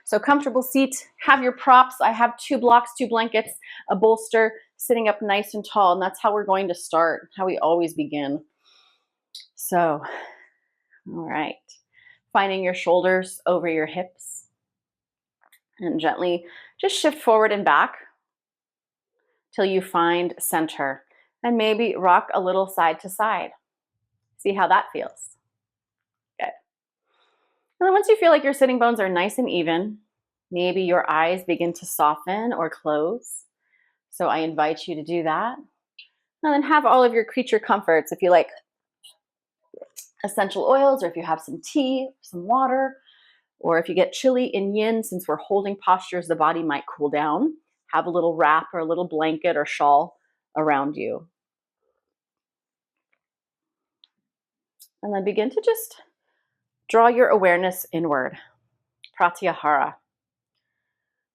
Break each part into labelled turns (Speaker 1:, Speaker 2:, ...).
Speaker 1: So comfortable seat, have your props. I have 2 blocks, 2 blankets, a bolster, sitting up nice and tall. And that's how we're going to start, how we always begin. So, all right. Finding your shoulders over your hips and gently just shift forward and back till you find center. And maybe rock a little side to side. See how that feels. Good. And then once you feel like your sitting bones are nice and even, maybe your eyes begin to soften or close. So I invite you to do that. And then have all of your creature comforts. If you like essential oils, or if you have some tea, some water, or if you get chilly in yin, since we're holding postures, the body might cool down. Have a little wrap or a little blanket or shawl around you. And then begin to just draw your awareness inward. Pratyahara.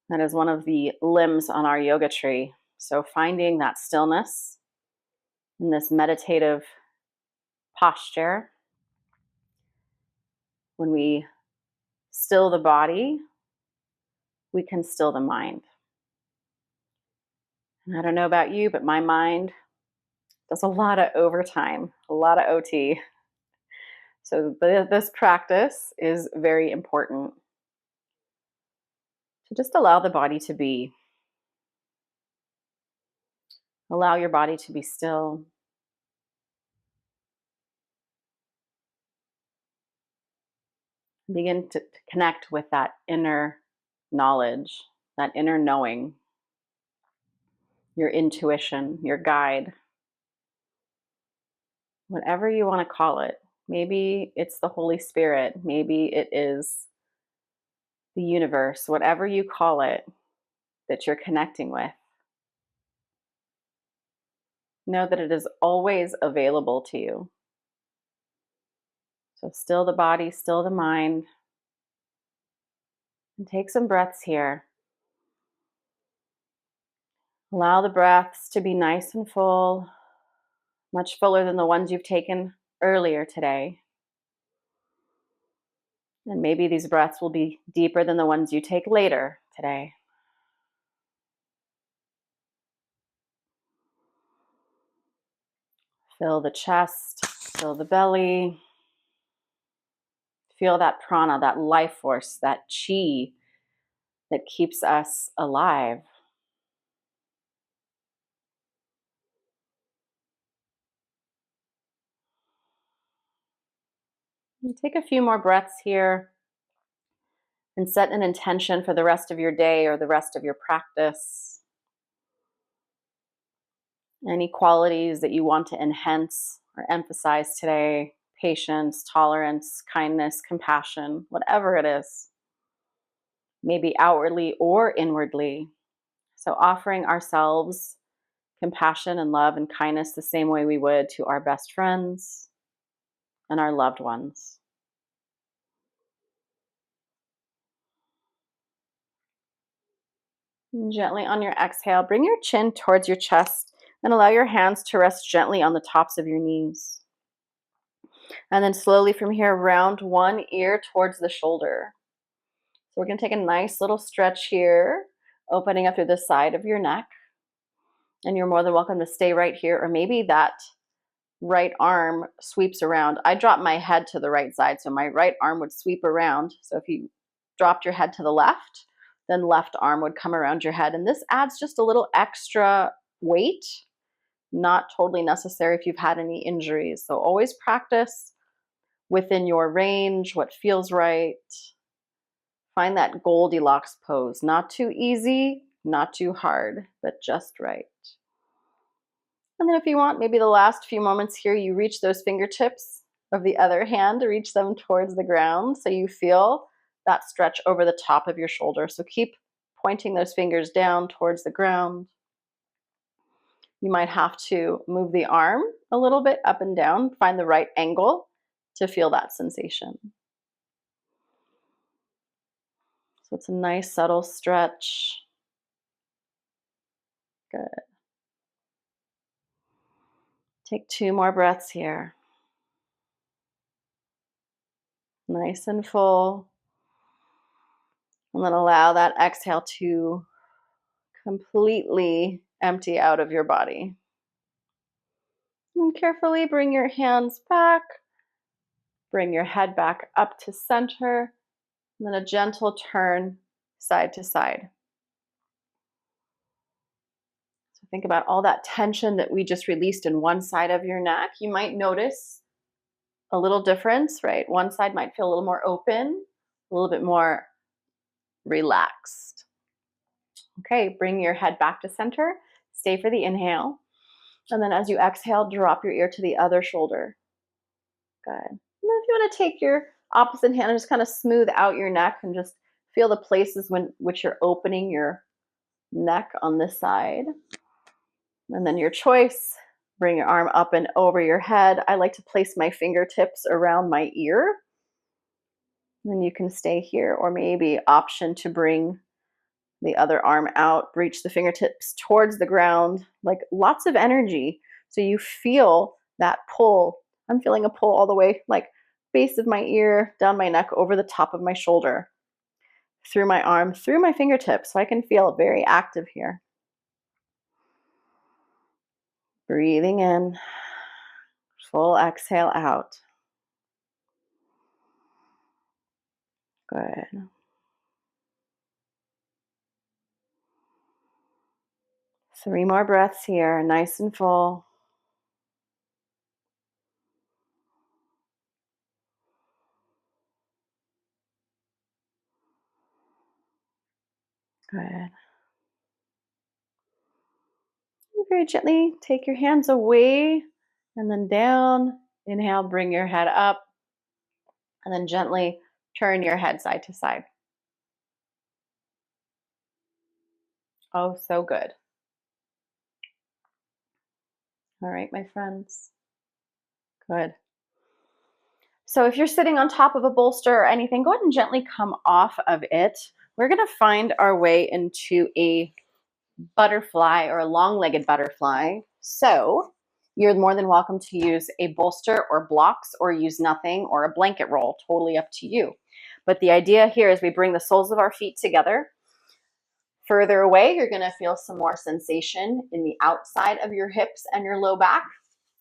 Speaker 1: That is one of the limbs on our yoga tree. So finding that stillness in this meditative posture. When we still the body, we can still the mind. And I don't know about you, but my mind does a lot of overtime, a lot of OT. So this practice is very important to just allow the body to be. Allow your body to be still. Begin to connect with that inner knowledge, that inner knowing, your intuition, your guide, whatever you want to call it. Maybe it's the Holy Spirit. Maybe it is the universe, whatever you call it, that you're connecting with. Know that it is always available to you. So still the body, still the mind. And take some breaths here. Allow the breaths to be nice and full, much fuller than the ones you've taken earlier today. And maybe these breaths will be deeper than the ones you take later today. Fill the chest, fill the belly. Feel that prana, that life force, that chi that keeps us alive. You take a few more breaths here and set an intention for the rest of your day or the rest of your practice. Any qualities that you want to enhance or emphasize today: patience, tolerance, kindness, compassion, whatever it is, maybe outwardly or inwardly. So offering ourselves compassion and love and kindness the same way we would to our best friends and our loved ones. And gently on your exhale, bring your chin towards your chest and allow your hands to rest gently on the tops of your knees. And then slowly from here, round one ear towards the shoulder. So we're going to take a nice little stretch here, opening up through the side of your neck. And you're more than welcome to stay right here, or maybe that right arm sweeps around. I drop my head to the right side, so my right arm would sweep around. So if you dropped your head to the left, then left arm would come around your head. And this adds just a little extra weight, not totally necessary if you've had any injuries. So always practice within your range, what feels right. Find that Goldilocks pose. Not too easy, not too hard, but just right. And then if you want, maybe the last few moments here, you reach those fingertips of the other hand, reach them towards the ground so you feel that stretch over the top of your shoulder. So keep pointing those fingers down towards the ground. You might have to move the arm a little bit up and down, find the right angle to feel that sensation. So it's a nice subtle stretch. Good. Take 2 more breaths here. Nice and full. And then allow that exhale to completely empty out of your body. And carefully bring your hands back. Bring your head back up to center. And then a gentle turn side to side. So think about all that tension that we just released in one side of your neck. You might notice a little difference, right? One side might feel a little more open, a little bit more relaxed. Okay, bring your head back to center. Stay for the inhale. And then as you exhale, drop your ear to the other shoulder. Good. And then if you want to take your opposite hand and just kind of smooth out your neck and just feel the places which you're opening your neck on this side. And then your choice, bring your arm up and over your head. I like to place my fingertips around my ear. And then you can stay here, or maybe option to bring the other arm out, reach the fingertips towards the ground, like lots of energy. So you feel that pull. I'm feeling a pull all the way, like base of my ear, down my neck, over the top of my shoulder, through my arm, through my fingertips. So I can feel very active here. Breathing in, full exhale out. Good. Three more breaths here, nice and full. Good. Very gently take your hands away and then down. Inhale, bring your head up, and then gently turn your head side to side. Oh, so good. All right, my friends. Good. So if you're sitting on top of a bolster or anything, go ahead and gently come off of it. We're going to find our way into a butterfly or a long-legged butterfly. So you're more than welcome to use a bolster or blocks or use nothing or a blanket roll, totally up to you. But the idea here is we bring the soles of our feet together. Further away, you're going to feel some more sensation in the outside of your hips and your low back.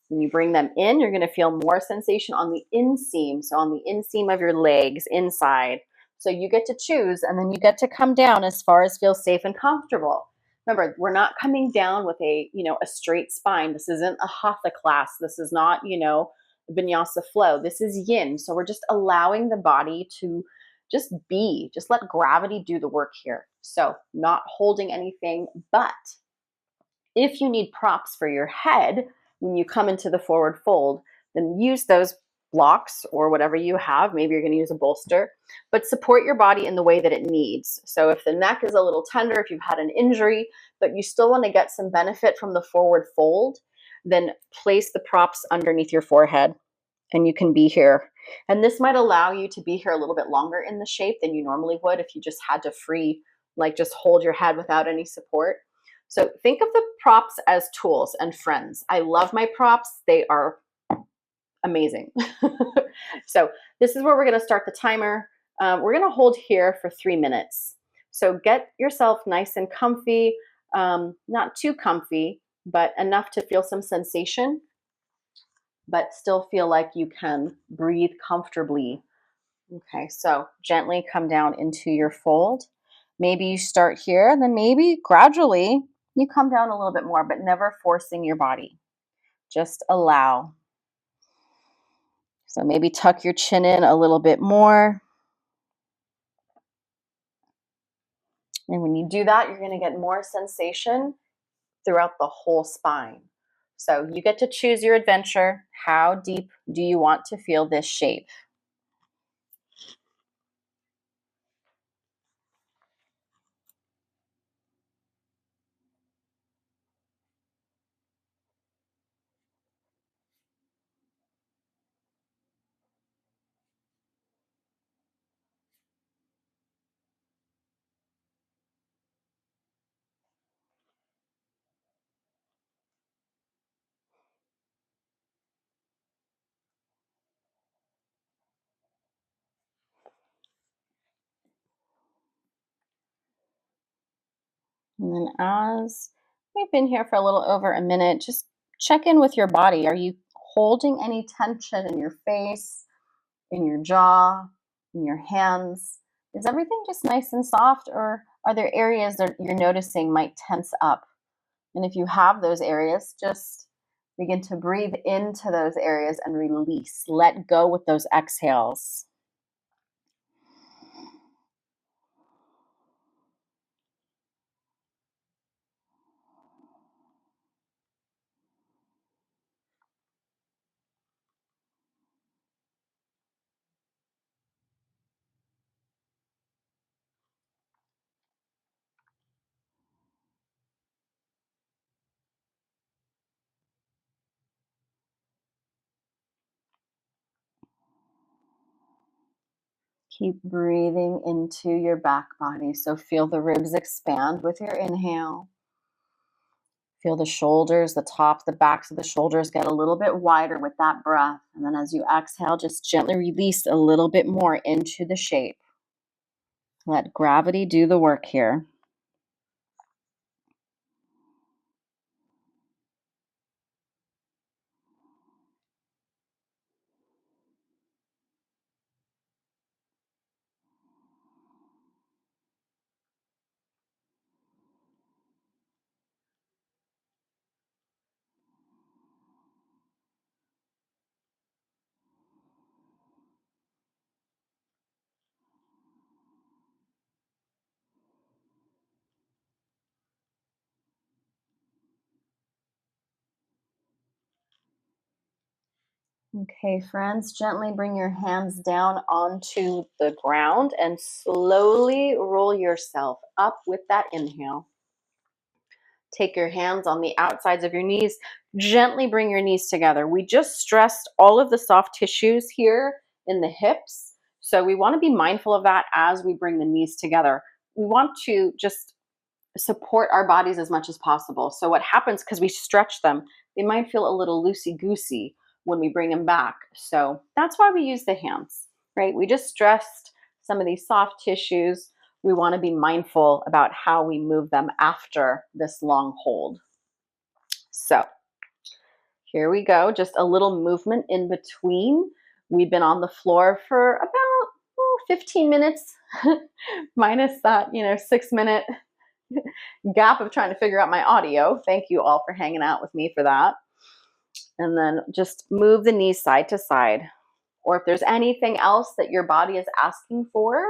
Speaker 1: When you bring them in, you're going to feel more sensation on the inseam, so on the inseam of your legs, inside. So you get to choose, and then you get to come down as far as feels safe and comfortable. Remember, we're not coming down with a straight spine. This isn't a hatha class. This is not, vinyasa flow. This is yin. So we're just allowing the body to just be, just let gravity do the work here. So not holding anything, but if you need props for your head when you come into the forward fold, then use those blocks or whatever you have. Maybe you're going to use a bolster, but support your body in the way that it needs. So if the neck is a little tender, if you've had an injury, but you still want to get some benefit from the forward fold, then place the props underneath your forehead and you can be here. And this might allow you to be here a little bit longer in the shape than you normally would if you just had to just hold your head without any support. So think of the props as tools and friends. I love my props. They are amazing. So this is where we're going to start the timer. We're going to hold here for 3 minutes. So get yourself nice and comfy, not too comfy, but enough to feel some sensation, but still feel like you can breathe comfortably. Okay, so gently come down into your fold. Maybe you start here, and then maybe gradually you come down a little bit more, but never forcing your body. Just allow. So maybe tuck your chin in a little bit more. And when you do that, you're going to get more sensation throughout the whole spine. So you get to choose your adventure. How deep do you want to feel this shape? And then as we've been here for a little over a minute, just check in with your body. Are you holding any tension in your face, in your jaw, in your hands? Is everything just nice and soft, or are there areas that you're noticing might tense up? And if you have those areas, just begin to breathe into those areas and release. Let go with those exhales. Keep breathing into your back body. So feel the ribs expand with your inhale. Feel the shoulders, the top, the backs of the shoulders get a little bit wider with that breath. And then as you exhale, just gently release a little bit more into the shape. Let gravity do the work here. Okay, friends, gently bring your hands down onto the ground and slowly roll yourself up with that inhale. Take your hands on the outsides of your knees. Gently bring your knees together. We just stressed all of the soft tissues here in the hips. So we want to be mindful of that as we bring the knees together. We want to just support our bodies as much as possible. So what happens, because we stretch them, they might feel a little loosey-goosey when we bring them back. So that's why we use the hands, right? We just stressed some of these soft tissues. We want to be mindful about how we move them after this long hold. So here we go, just a little movement in between. We've been on the floor for about 15 minutes, minus that, 6-minute gap of trying to figure out my audio. Thank you all for hanging out with me for that. And then just move the knees side to side. Or if there's anything else that your body is asking for,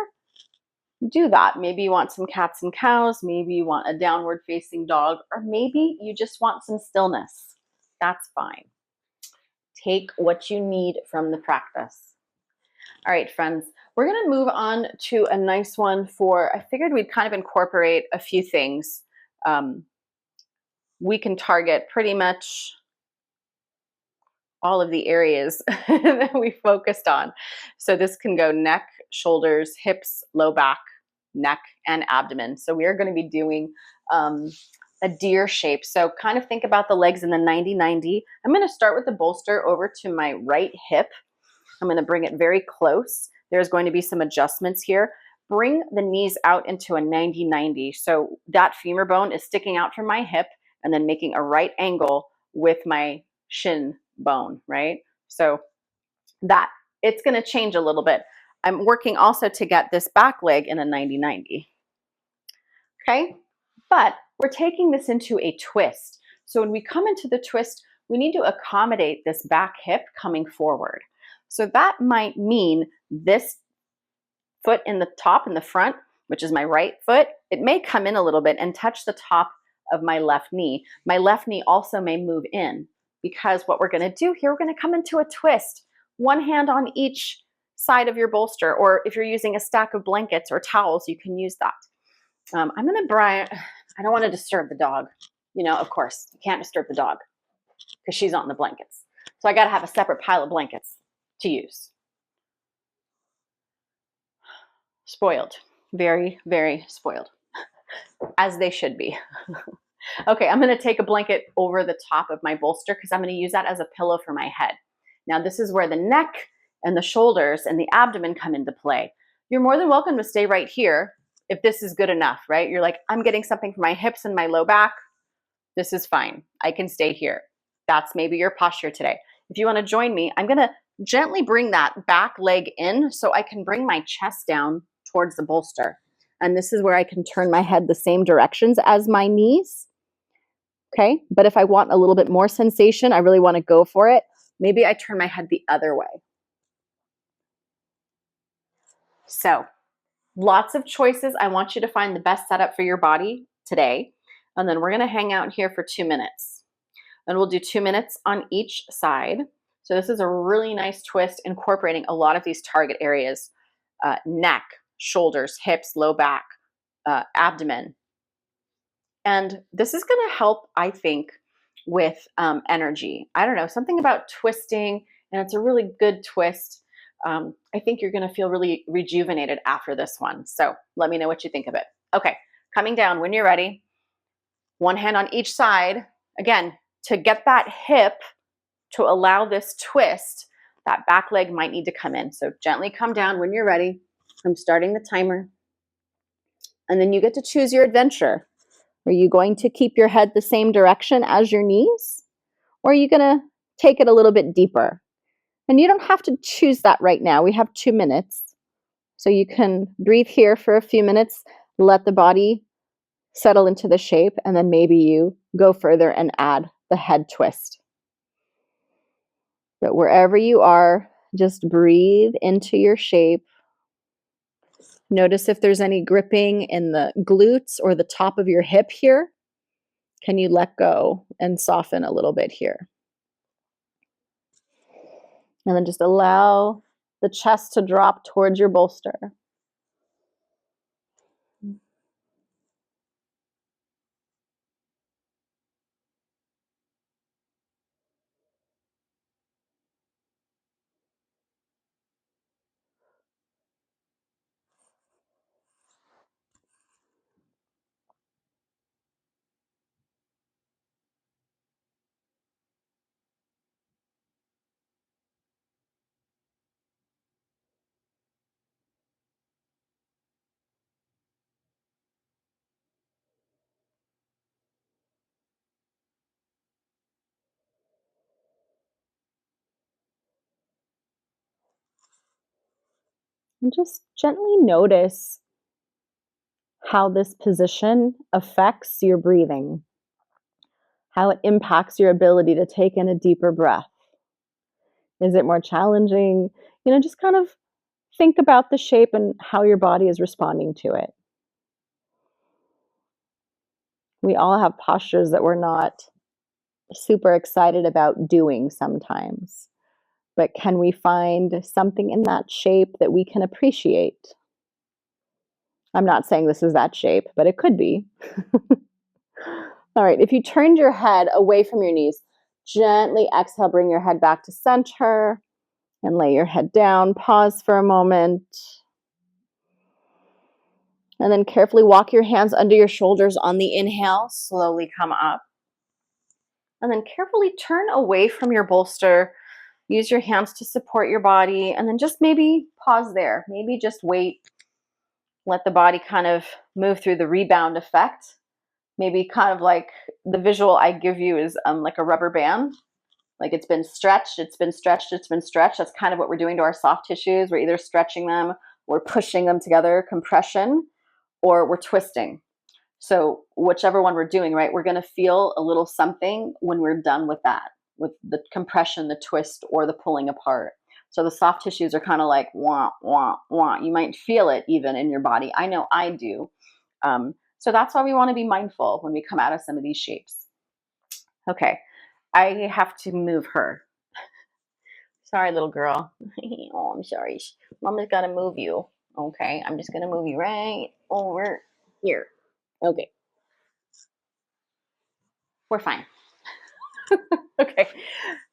Speaker 1: do that. Maybe you want some cats and cows, maybe you want a downward facing dog, or maybe you just want some stillness. That's fine. Take what you need from the practice. All right, friends, we're going to move on to a nice one I figured we'd kind of incorporate a few things. We can target pretty much all of the areas that we focused on. So this can go neck, shoulders, hips, low back, neck, and abdomen. So we are going to be doing a deer shape. So kind of think about the legs in the 90-90. I'm going to start with the bolster over to my right hip. I'm going to bring it very close. There's going to be some adjustments here. Bring the knees out into a 90-90. So that femur bone is sticking out from my hip and then making a right angle with my shin bone, right? So that it's going to change a little bit. I'm working also to get this back leg in a 90-90. Okay? But we're taking this into a twist. So when we come into the twist, we need to accommodate this back hip coming forward. So that might mean this foot in the top in the front, which is my right foot, it may come in a little bit and touch the top of my left knee. My left knee also may move in, because what we're going to do here, we're going to come into a twist. One hand on each side of your bolster, or if you're using a stack of blankets or towels, you can use that. I'm going to I don't want to disturb the dog. Of course, you can't disturb the dog because she's on the blankets. So I got to have a separate pile of blankets to use. Spoiled. Very, very spoiled. As they should be. Okay, I'm going to take a blanket over the top of my bolster because I'm going to use that as a pillow for my head. Now, this is where the neck and the shoulders and the abdomen come into play. You're more than welcome to stay right here if this is good enough, right? You're like, I'm getting something from my hips and my low back. This is fine. I can stay here. That's maybe your posture today. If you want to join me, I'm going to gently bring that back leg in so I can bring my chest down towards the bolster. And this is where I can turn my head the same directions as my knees. Okay. But if I want a little bit more sensation, I really want to go for it. Maybe I turn my head the other way. So lots of choices. I want you to find the best setup for your body today. And then we're going to hang out here for 2 minutes. And we'll do 2 minutes on each side. So this is a really nice twist, incorporating a lot of these target areas: neck, shoulders, hips, low back, abdomen. And this is going to help, I think, with energy. I don't know, something about twisting, and it's a really good twist. I think you're going to feel really rejuvenated after this one. So let me know what you think of it. Okay, coming down when you're ready. One hand on each side. Again, to get that hip to allow this twist, that back leg might need to come in. So gently come down when you're ready. I'm starting the timer. And then you get to choose your adventure. Are you going to keep your head the same direction as your knees? Or are you going to take it a little bit deeper? And you don't have to choose that right now. We have 2 minutes. So you can breathe here for a few minutes, let the body settle into the shape, and then maybe you go further and add the head twist. But wherever you are, just breathe into your shape. Notice if there's any gripping in the glutes or the top of your hip here. Can you let go and soften a little bit here? And then just allow the chest to drop towards your bolster. And just gently notice how this position affects your breathing, how it impacts your ability to take in a deeper breath. Is it more challenging? Just kind of think about the shape and how your body is responding to it. We all have postures that we're not super excited about doing sometimes. But can we find something in that shape that we can appreciate? I'm not saying this is that shape, but it could be. All right, if you turned your head away from your knees, gently exhale, bring your head back to center and lay your head down. Pause for a moment. And then carefully walk your hands under your shoulders on the inhale. Slowly come up. And then carefully turn away from your bolster. Use your hands to support your body. And then just maybe pause there. Maybe just wait. Let the body kind of move through the rebound effect. Maybe kind of like the visual I give you is like a rubber band. Like it's been stretched, it's been stretched, it's been stretched. That's kind of what we're doing to our soft tissues. We're either stretching them, we're pushing them together, compression, or we're twisting. So whichever one we're doing, right, we're going to feel a little something when we're done with that, with the compression, the twist, or the pulling apart. So the soft tissues are kind of like wah, wah, wah. You might feel it even in your body. I know I do. So that's why we want to be mindful when we come out of some of these shapes. Okay, I have to move her. Sorry, little girl. Oh, I'm sorry. Mama's got to move you. Okay, I'm just going to move you right over here. Okay. We're fine. Okay.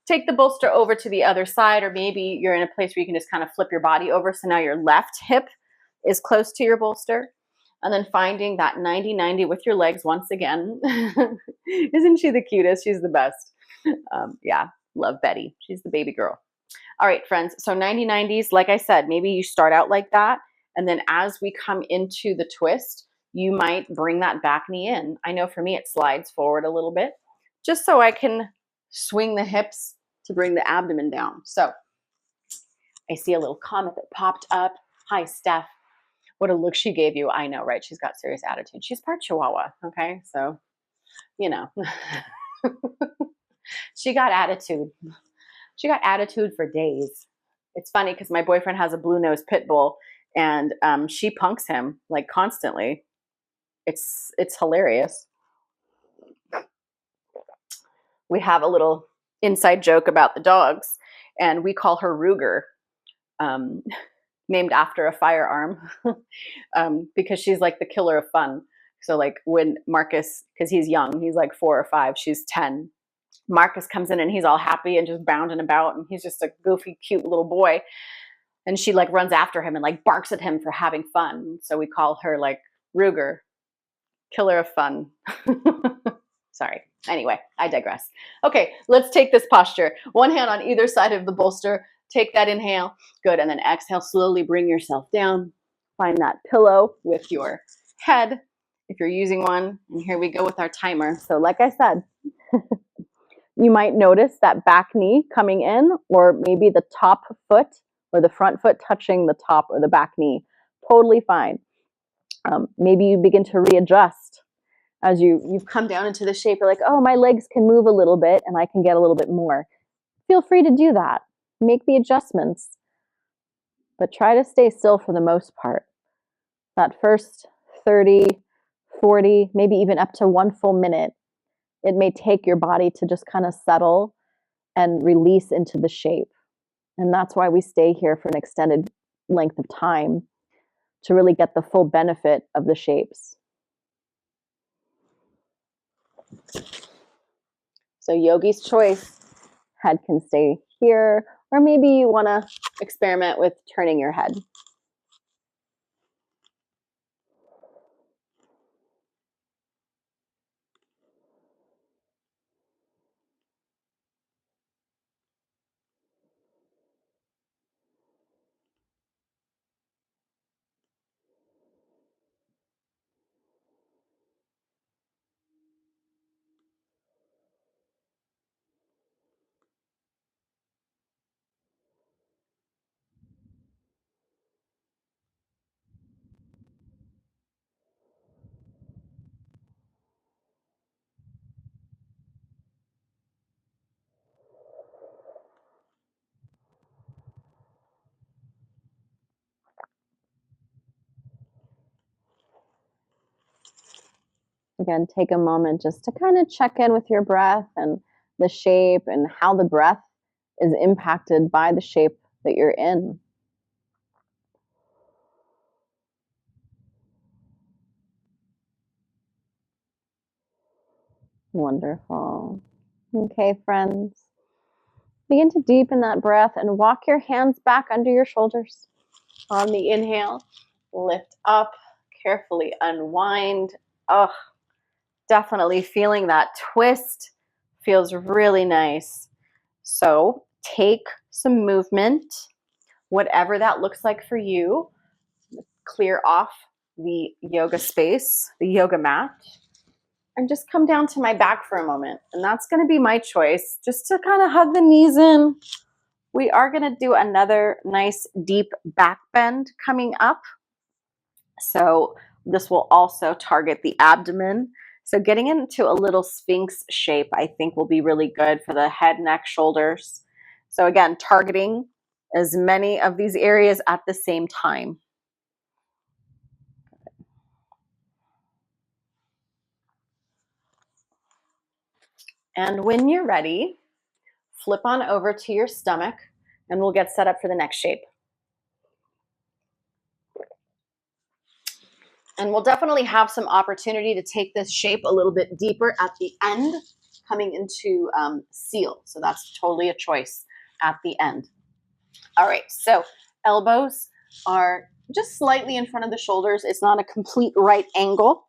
Speaker 1: Take the bolster over to the other side, or maybe you're in a place where you can just kind of flip your body over. So now your left hip is close to your bolster. And then finding that 90-90 with your legs once again. Isn't she the cutest? She's the best. Yeah, love Betty. She's the baby girl. All right, friends. So 90-90s, like I said, maybe you start out like that. And then as we come into the twist, you might bring that back knee in. I know for me, it slides forward a little bit just so I can swing the hips to bring the abdomen down. So I see a little comment that popped up. Hi, Steph. What a look she gave you. I know, right? She's got serious attitude. She's part Chihuahua. Okay. So, you know, she got attitude. She got attitude for days. It's funny because my boyfriend has a blue nose pit bull, and she punks him like constantly. It's hilarious. We have a little inside joke about the dogs, and we call her Ruger, named after a firearm, because she's like the killer of fun. So like when Marcus, because he's young, he's like 4 or 5, she's 10. Marcus comes in and he's all happy and just bounding about, and he's just a goofy, cute little boy. And she like runs after him and like barks at him for having fun. So we call her like Ruger, killer of fun. Sorry. Anyway, I digress. Okay, let's take this posture. One hand on either side of the bolster. Take that inhale. Good. And then exhale, slowly bring yourself down. Find that pillow with your head if you're using one. And here we go with our timer. So like I said, you might notice that back knee coming in, or maybe the top foot or the front foot touching the top or the back knee. Totally fine. Maybe you begin to readjust as you've come down into the shape. You're like, oh, my legs can move a little bit and I can get a little bit more. Feel free to do that. Make the adjustments, but try to stay still for the most part. That first 30, 40, maybe even up to 1 full minute, it may take your body to just kind of settle and release into the shape. And that's why we stay here for an extended length of time, to really get the full benefit of the shapes. So yogi's choice. Head can stay here, or maybe you want to experiment with turning your head. Again, take a moment just to kind of check in with your breath and the shape and how the breath is impacted by the shape that you're in. Wonderful. Okay, friends. Begin to deepen that breath and walk your hands back under your shoulders. On the inhale, lift up, carefully unwind. Oh, definitely feeling that twist. Feels really nice. So take some movement, whatever that looks like for you. Clear off the yoga space, the yoga mat, and just come down to my back for a moment. And that's going to be my choice, just to kind of hug the knees in. We are going to do another nice deep back bend coming up. So this will also target the abdomen. So getting into a little sphinx shape, I think, will be really good for the head, neck, shoulders. So again, targeting as many of these areas at the same time. And when you're ready, flip on over to your stomach and we'll get set up for the next shape. And we'll definitely have some opportunity to take this shape a little bit deeper at the end, coming into seal. So that's totally a choice at the end. All right, so elbows are just slightly in front of the shoulders. It's not a complete right angle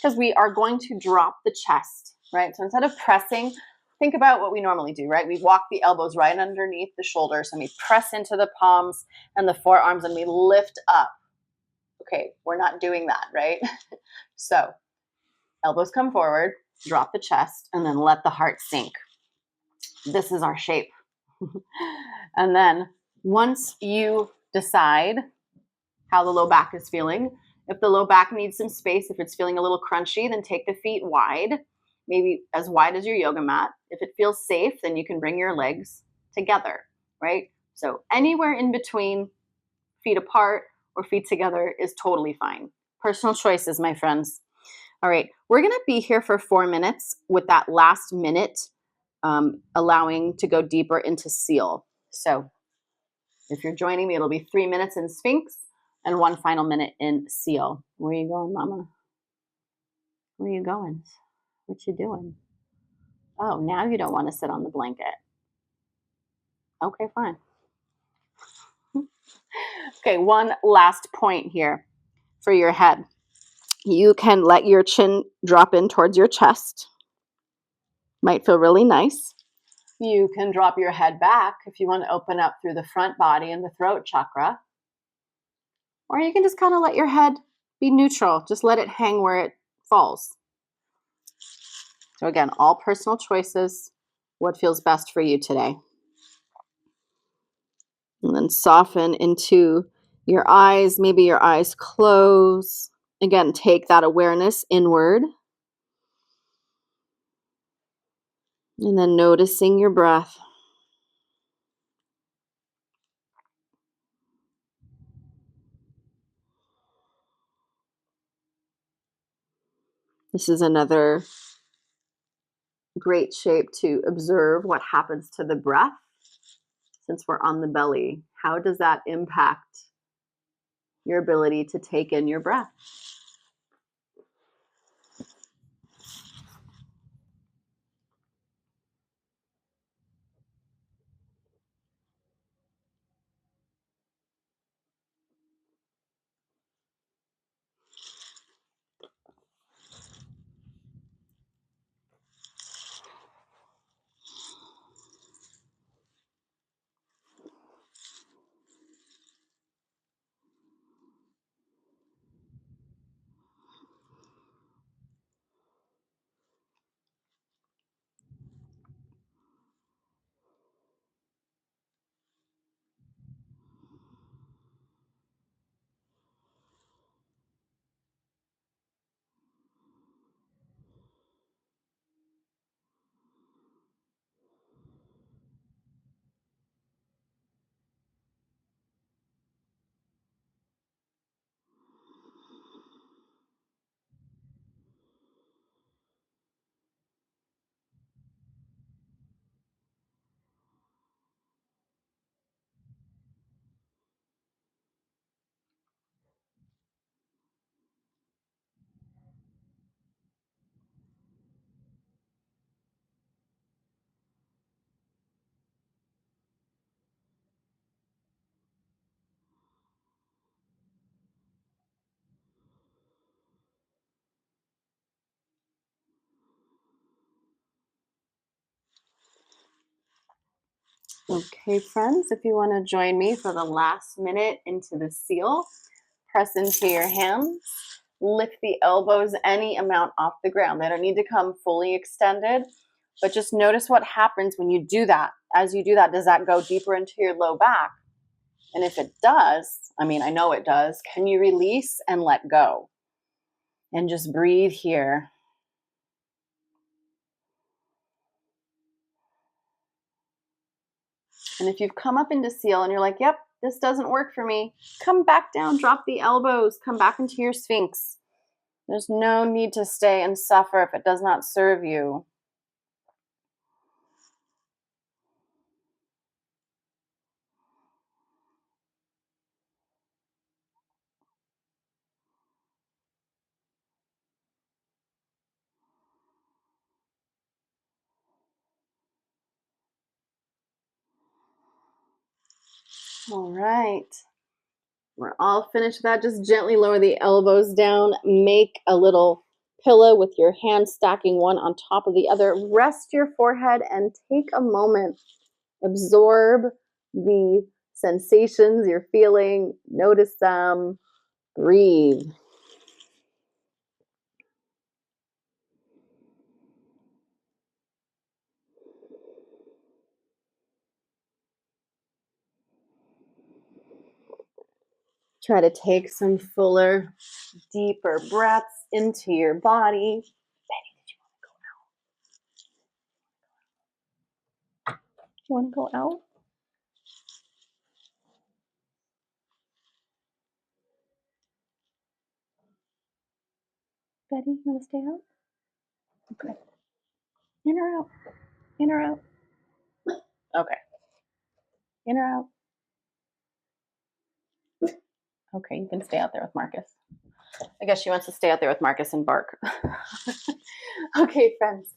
Speaker 1: because we are going to drop the chest, right? So instead of pressing, think about what we normally do, right? We walk the elbows right underneath the shoulders and we press into the palms and the forearms and we lift up. Okay, we're not doing that, right? So elbows come forward, drop the chest, and then let the heart sink. This is our shape. And then once you decide how the low back is feeling, if the low back needs some space, if it's feeling a little crunchy, then take the feet wide, maybe as wide as your yoga mat. If it feels safe, then you can bring your legs together, right? So anywhere in between, feet apart or feet together, is totally fine. Personal choices, my friends. All right, we're going to be here for 4 minutes with that last minute allowing to go deeper into seal. So if you're joining me, it'll be 3 minutes in Sphinx and 1 final minute in seal. Where are you going, Mama? Where are you going? What you doing? Oh, now you don't want to sit on the blanket. Okay, fine. Okay, one last point here for your head. You can let your chin drop in towards your chest. Might feel really nice. You can drop your head back if you want to open up through the front body and the throat chakra. Or you can just kind of let your head be neutral. Just let it hang where it falls. So again, all personal choices, what feels best for you today. And then soften into your eyes. Maybe your eyes close. Again, take that awareness inward. And then noticing your breath. This is another great shape to observe what happens to the breath since we're on the belly. How does that impact your ability to take in your breath? Okay, friends, if you want to join me for the last minute into the seal, press into your hands, lift the elbows any amount off the ground. They don't need to come fully extended, but just notice what happens when you do that. As you do that, does that go deeper into your low back? And if it does, I mean, I know it does, can you release and let go? And just breathe here. And if you've come up into seal and you're like, yep, this doesn't work for me, come back down, drop the elbows, come back into your Sphinx. There's no need to stay and suffer if it does not serve you. All right. We're all finished with that. Just gently lower the elbows down. Make a little pillow with your hands stacking one on top of the other. Rest your forehead and take a moment. Absorb the sensations you're feeling. Notice them. Breathe. Try to take some fuller, deeper breaths into your body. Betty, did you want to go out? Do you want to go out? Betty, you want to stay out? Okay. In or out? In or out? Okay. In or out? Okay, you can stay out there with Marcus. I guess she wants to stay out there with Marcus and bark. Okay, friends.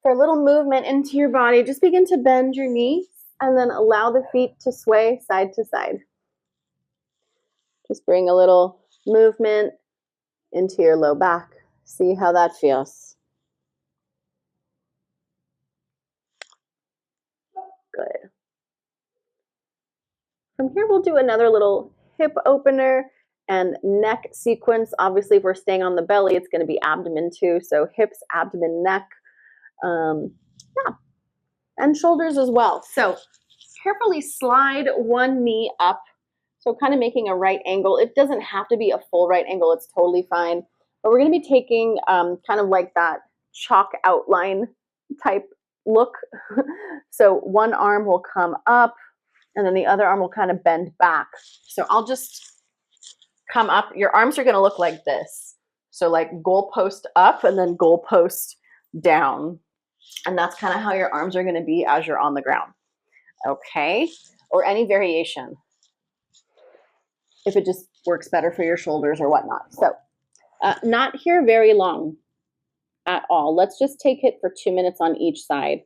Speaker 1: For a little movement into your body, just begin to bend your knees and then allow the feet to sway side to side. Just bring a little movement into your low back. See how that feels. Good. From here, we'll do another little hip opener and neck sequence. Obviously, if we're staying on the belly, it's going to be abdomen too. So hips, abdomen, neck, yeah, and shoulders as well. So carefully slide one knee up. So kind of making a right angle. It doesn't have to be a full right angle. It's totally fine. But we're going to be taking kind of like that chalk outline type look. So one arm will come up and then the other arm will kind of bend back. So I'll just come up. Your arms are going to look like this. So like goalpost up and then goalpost down. And that's kind of how your arms are going to be as you're on the ground. Okay? Or any variation, if it just works better for your shoulders or whatnot. So not here very long at all. Let's just take it for 2 minutes on each side.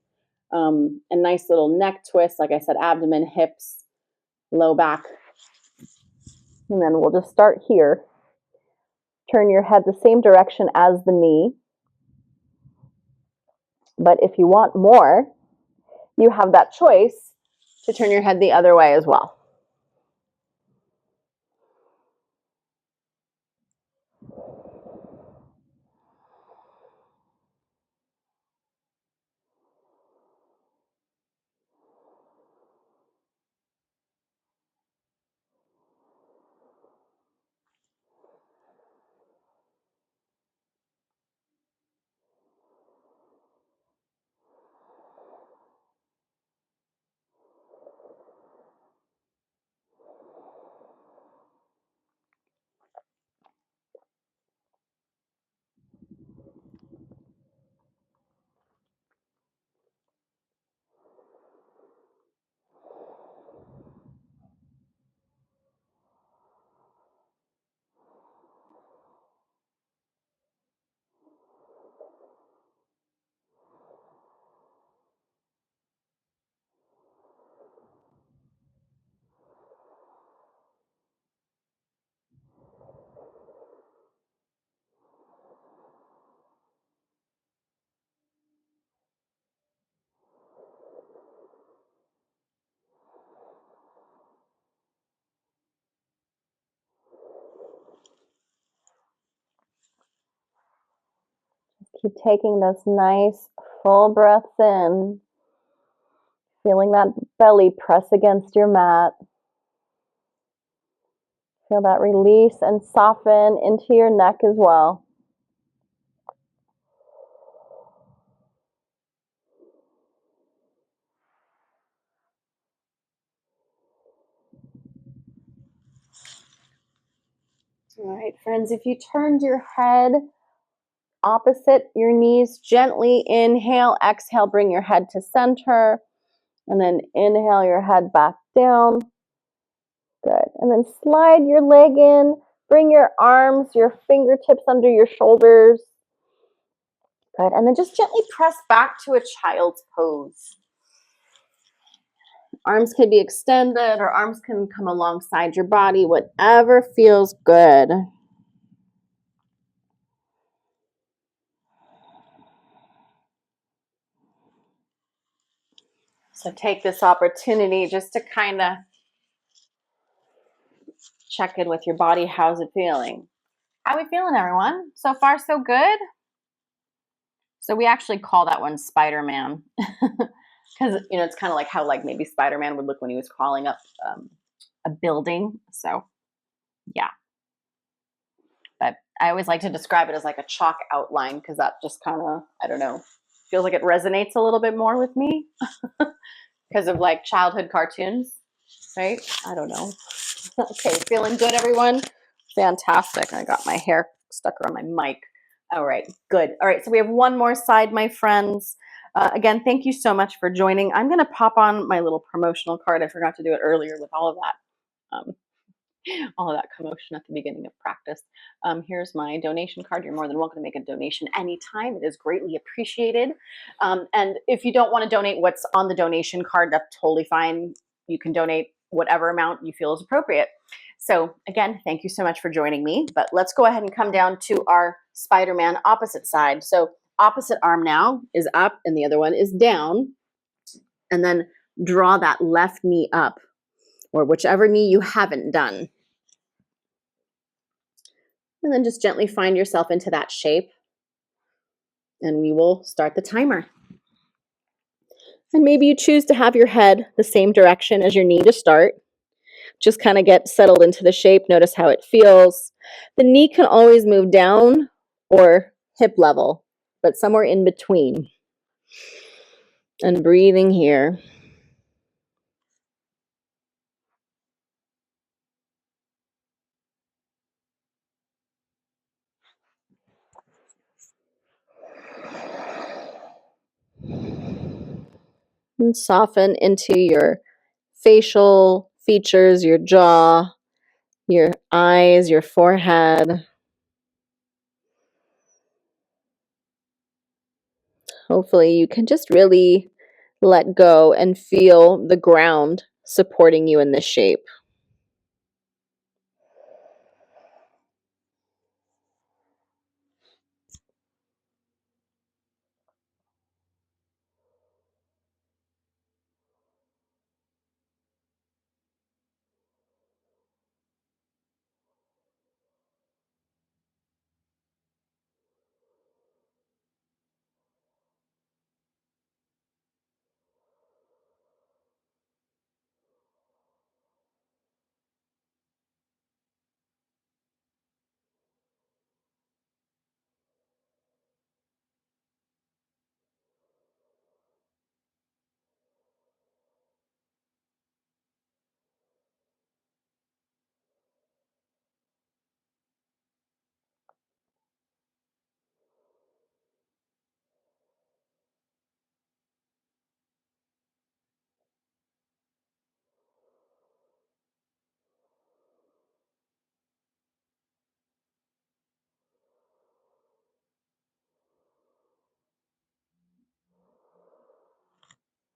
Speaker 1: A nice little neck twist, like I said, abdomen, hips, low back. And then we'll just start here. Turn your head the same direction as the knee. But if you want more, you have that choice to turn your head the other way as well. Keep taking those nice full breaths in, feeling that belly press against your mat. Feel that release and soften into your neck as well. All right, friends, if you turned your head opposite your knees, gently inhale, exhale, bring your head to center, and then inhale your head back down. Good. And then slide your leg in, bring your arms, your fingertips under your shoulders. Good. And then just gently press back to a child's pose. Arms can be extended or arms can come alongside your body, whatever feels good. So take this opportunity just to kind of check in with your body. How's it feeling? How are we feeling, everyone? So far, so good? So we actually call that one Spider-Man because, you know, it's kind of like how like maybe Spider-Man would look when he was crawling up a building. So yeah, but I always like to describe it as like a chalk outline because that just kind of, I don't know, feels like it resonates a little bit more with me because of like childhood cartoons, right? I don't know. Okay, feeling good, everyone? Fantastic. I got my hair stuck around my mic. All right, good. All right, so we have one more side, my friends. Again, thank you so much for joining. I'm going to pop on my little promotional card. I forgot to do it earlier with all of that. All of that commotion at the beginning of practice. Here's my donation card. You're more than welcome to make a donation anytime. It is greatly appreciated. And if you don't want to donate what's on the donation card, that's totally fine. You can donate whatever amount you feel is appropriate. So again, thank you so much for joining me. But let's go ahead and come down to our Spider-Man opposite side. So opposite arm now is up and the other one is down. And then draw that left knee up, or whichever knee you haven't done. And then just gently find yourself into that shape. And we will start the timer. And maybe you choose to have your head the same direction as your knee to start. Just kind of get settled into the shape. Notice how it feels. The knee can always move down or hip level, but somewhere in between. And breathing here. And soften into your facial features, your jaw, your eyes, your forehead. Hopefully you can just really let go and feel the ground supporting you in this shape.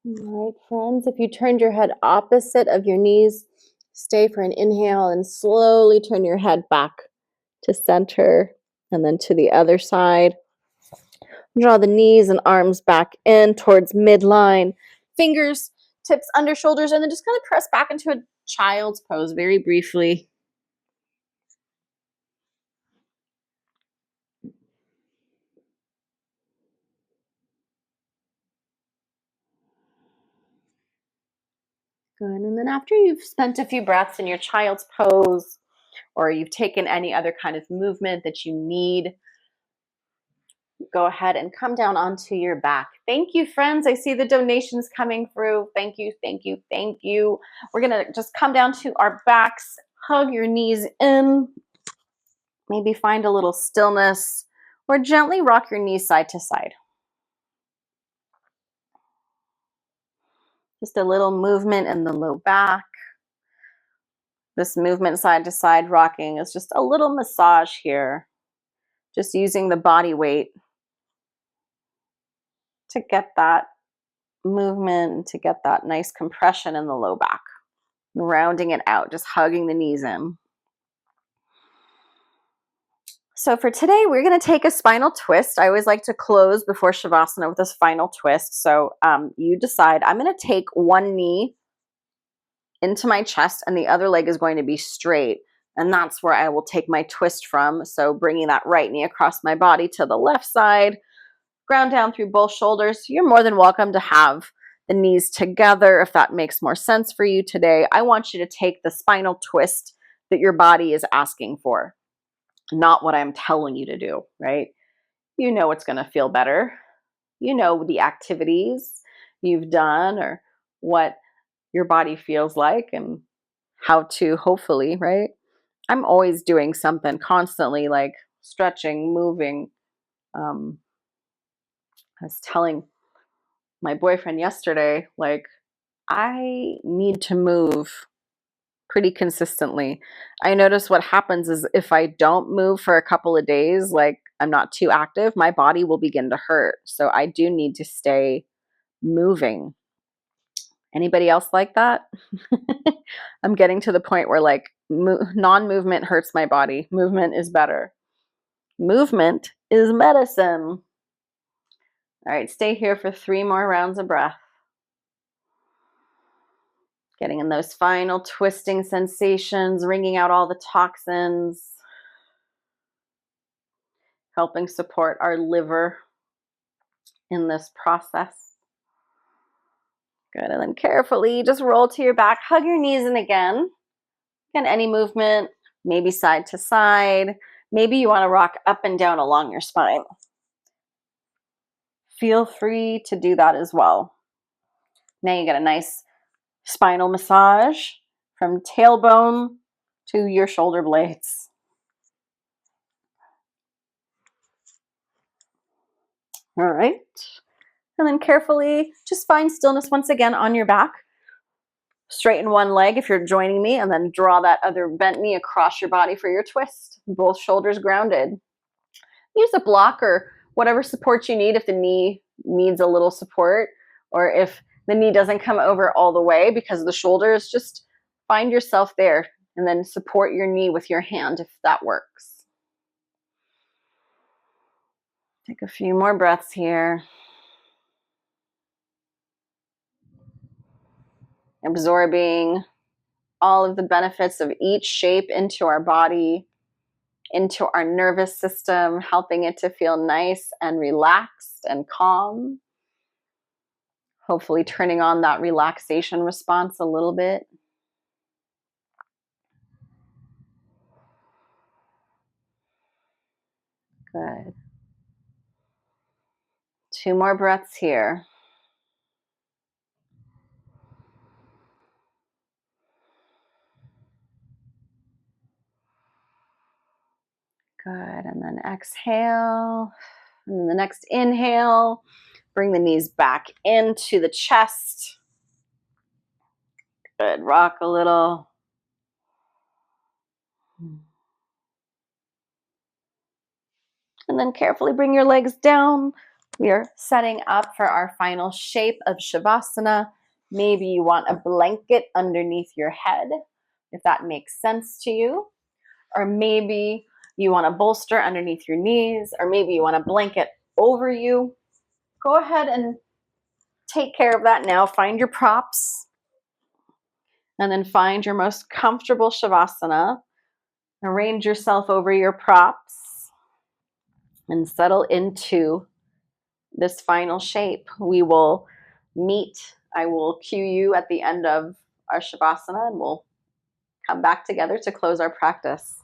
Speaker 1: All right, friends, if you turned your head opposite of your knees, stay for an inhale and slowly turn your head back to center and then to the other side. Draw the knees and arms back in towards midline, fingers, tips under shoulders, and then just kind of press back into a child's pose very briefly. Good. And then after you've spent a few breaths in your child's pose, or you've taken any other kind of movement that you need, go ahead and come down onto your back. Thank you, friends. I see the donations coming through. Thank you, thank you, thank you. We're going to just come down to our backs, hug your knees in, maybe find a little stillness, or gently rock your knees side to side. Just a little movement in the low back. This movement side to side rocking is just a little massage here. Just using the body weight to get that movement, to get that nice compression in the low back. Rounding it out, just hugging the knees in. So for today, we're going to take a spinal twist. I always like to close before Shavasana with this final twist. So you decide. I'm going to take one knee into my chest and the other leg is going to be straight. And that's where I will take my twist from. So bringing that right knee across my body to the left side, ground down through both shoulders. You're more than welcome to have the knees together if that makes more sense for you today. I want you to take the spinal twist that your body is asking for, not what I'm telling you to do, right? You know what's going to feel better. You know the activities you've done or what your body feels like and how to hopefully, right? I'm always doing something constantly, like stretching, moving. I was telling my boyfriend yesterday, like, I need to move pretty consistently. I notice what happens is if I don't move for a couple of days, like I'm not too active, my body will begin to hurt. So I do need to stay moving. Anybody else like that? I'm getting to the point where like non-movement hurts my body. Movement is better. Movement is medicine. All right, stay here for 3 more rounds of breath. Getting in those final twisting sensations, wringing out all the toxins, helping support our liver in this process. Good, and then carefully just roll to your back, hug your knees in again. Again, any movement, maybe side to side. Maybe you want to rock up and down along your spine. Feel free to do that as well. Now you get a nice spinal massage from tailbone to your shoulder blades. All right. And then carefully just find stillness once again on your back. Straighten one leg if you're joining me, and then draw that other bent knee across your body for your twist. Both shoulders grounded. Use a block or whatever support you need if the knee needs a little support, or if the knee doesn't come over all the way because of the shoulders, just find yourself there and then support your knee with your hand if that works. Take a few more breaths here. Absorbing all of the benefits of each shape into our body, into our nervous system, helping it to feel nice and relaxed and calm. Hopefully turning on that relaxation response a little bit. Good. 2 more breaths here. Good. And then exhale. And then the next inhale, bring the knees back into the chest. Good. Rock a little. And then carefully bring your legs down. We are setting up for our final shape of Shavasana. Maybe you want a blanket underneath your head, if that makes sense to you. Or maybe you want a bolster underneath your knees, or maybe you want a blanket over you. Go ahead and take care of that now. Find your props, and then find your most comfortable Shavasana. Arrange yourself over your props and settle into this final shape. We will meet. I will cue you at the end of our Shavasana, and we'll come back together to close our practice.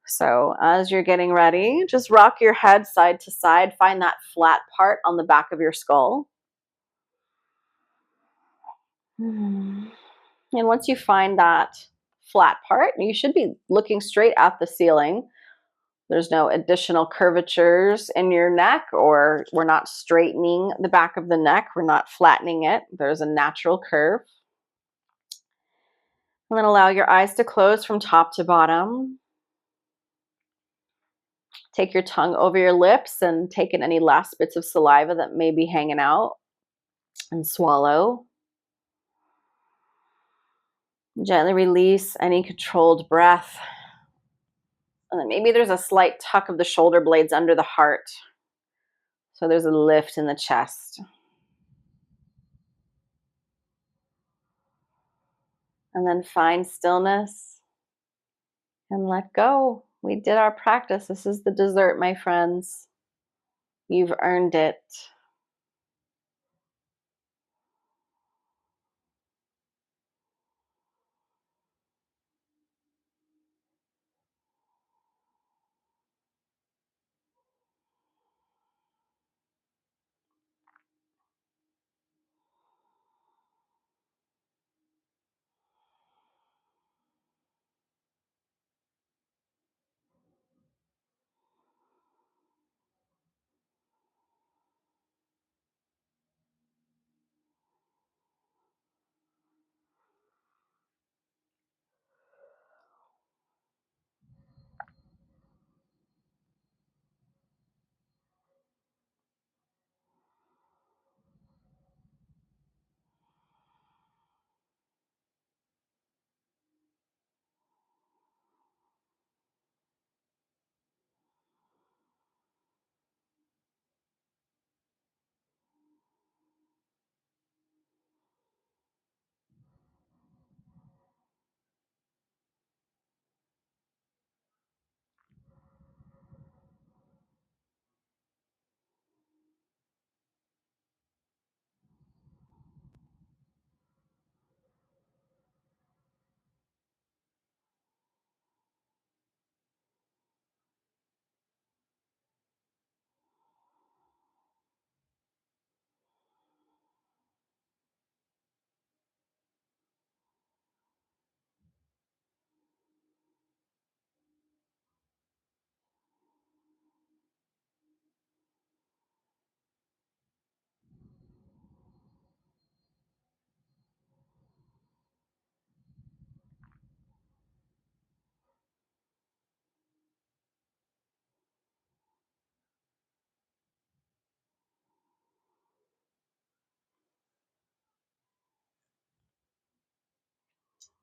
Speaker 1: So as you're getting ready, just rock your head side to side. Find that flat part on the back of your skull. And once you find that flat part, you should be looking straight at the ceiling. There's no additional curvatures in your neck, or we're not straightening the back of the neck. We're not flattening it. There's a natural curve. And then allow your eyes to close from top to bottom. Take your tongue over your lips and take in any last bits of saliva that may be hanging out, and swallow. Gently release any controlled breath. And then maybe there's a slight tuck of the shoulder blades under the heart. So there's a lift in the chest. And then find stillness. And let go. We did our practice. This is the dessert, my friends. You've earned it.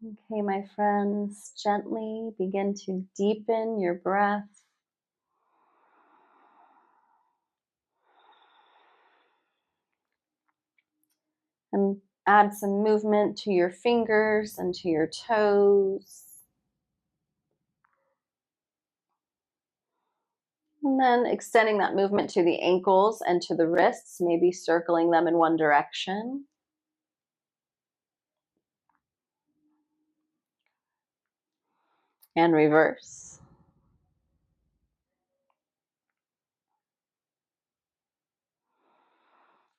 Speaker 1: Okay, my friends, gently begin to deepen your breath. And add some movement to your fingers and to your toes. And then extending that movement to the ankles and to the wrists, maybe circling them in one direction. And reverse.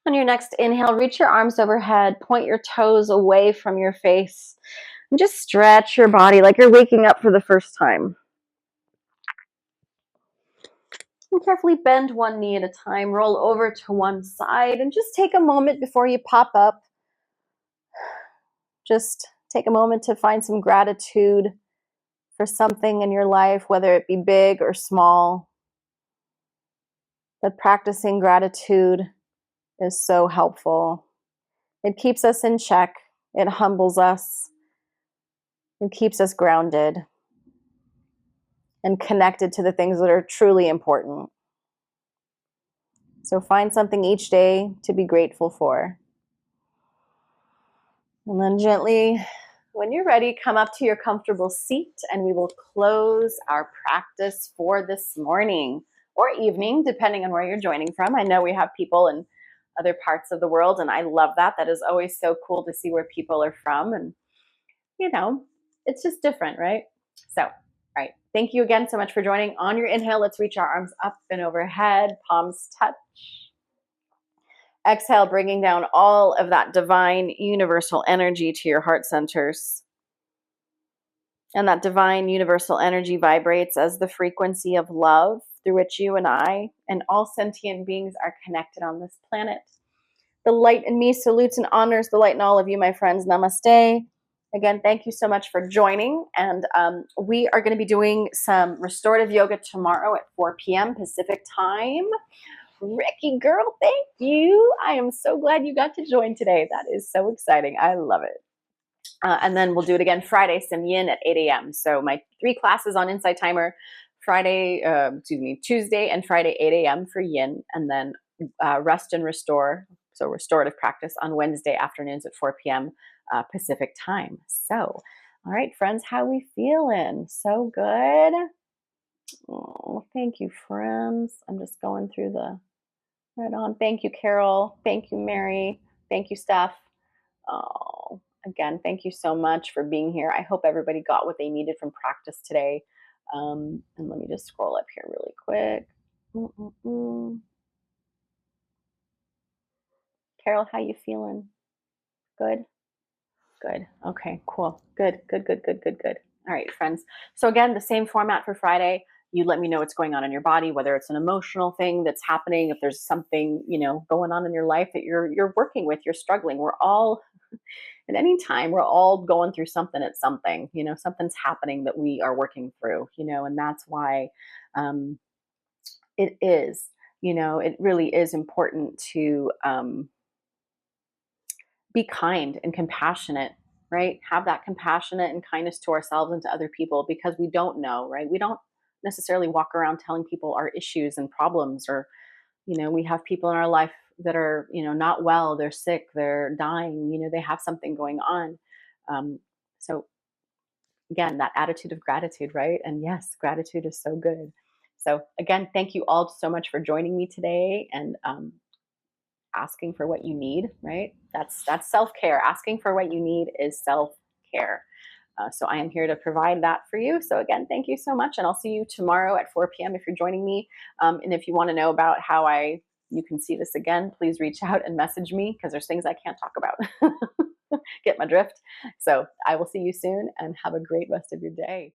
Speaker 1: On your next inhale, reach your arms overhead, point your toes away from your face, and just stretch your body like you're waking up for the first time. And carefully bend one knee at a time, roll over to one side, and just take a moment before you pop up. Just take a moment to find some gratitude for something in your life, whether it be big or small. But practicing gratitude is so helpful. It keeps us in check. It humbles us. It keeps us grounded and connected to the things that are truly important. So find something each day to be grateful for. And then gently, when you're ready, come up to your comfortable seat and we will close our practice for this morning or evening, depending on where you're joining from. I know we have people in other parts of the world, and I love that. That is always so cool to see where people are from. And, it's just different, right? So, all right. Thank you again so much for joining. On your inhale, let's reach our arms up and overhead, palms touch. Exhale, bringing down all of that divine universal energy to your heart centers. And that divine universal energy vibrates as the frequency of love through which you and I and all sentient beings are connected on this planet. The light in me salutes and honors the light in all of you, my friends. Namaste. Again, thank you so much for joining. And we are going to be doing some restorative yoga tomorrow at 4 p.m. Pacific time. Ricky girl, thank you. I am so glad you got to join today. That is so exciting. I love it. And then we'll do it again Friday, some yin at 8 a.m. So my 3 classes on Insight Timer, Tuesday and Friday, 8 a.m. for yin, and then rest and restore, so restorative practice on Wednesday afternoons at 4 p.m. Pacific time. So All right, friends, how we feeling? So good. Oh, thank you, friends. I'm just going through the right on. Thank you, Carol. Thank you, Mary. Thank you, Steph. Oh, again, thank you so much for being here. I hope everybody got what they needed from practice today. And let me just scroll up here really quick. Mm-mm-mm. Carol, how you feeling? Good? Good. Okay, cool. Good, good, good, good, good, good. All right, friends. So again, the same format for Friday. You let me know what's going on in your body, whether it's an emotional thing that's happening, if there's something, going on in your life that you're working with, you're struggling. We're all at any time, we're all going through something at something, something's happening that we are working through, and that's why it is, it really is important to be kind and compassionate, right? Have that compassionate and kindness to ourselves and to other people because we don't know, right? We don't necessarily walk around telling people our issues and problems, or, we have people in our life that are, not well, they're sick, they're dying, they have something going on. So again, that attitude of gratitude, right? And yes, gratitude is so good. So again, thank you all so much for joining me today and asking for what you need, right? That's self-care. Asking for what you need is self-care. So I am here to provide that for you. So again, thank you so much. And I'll see you tomorrow at 4 p.m. if you're joining me. And if you want to know about how you can see this again, please reach out and message me because there's things I can't talk about. Get my drift. So I will see you soon and have a great rest of your day.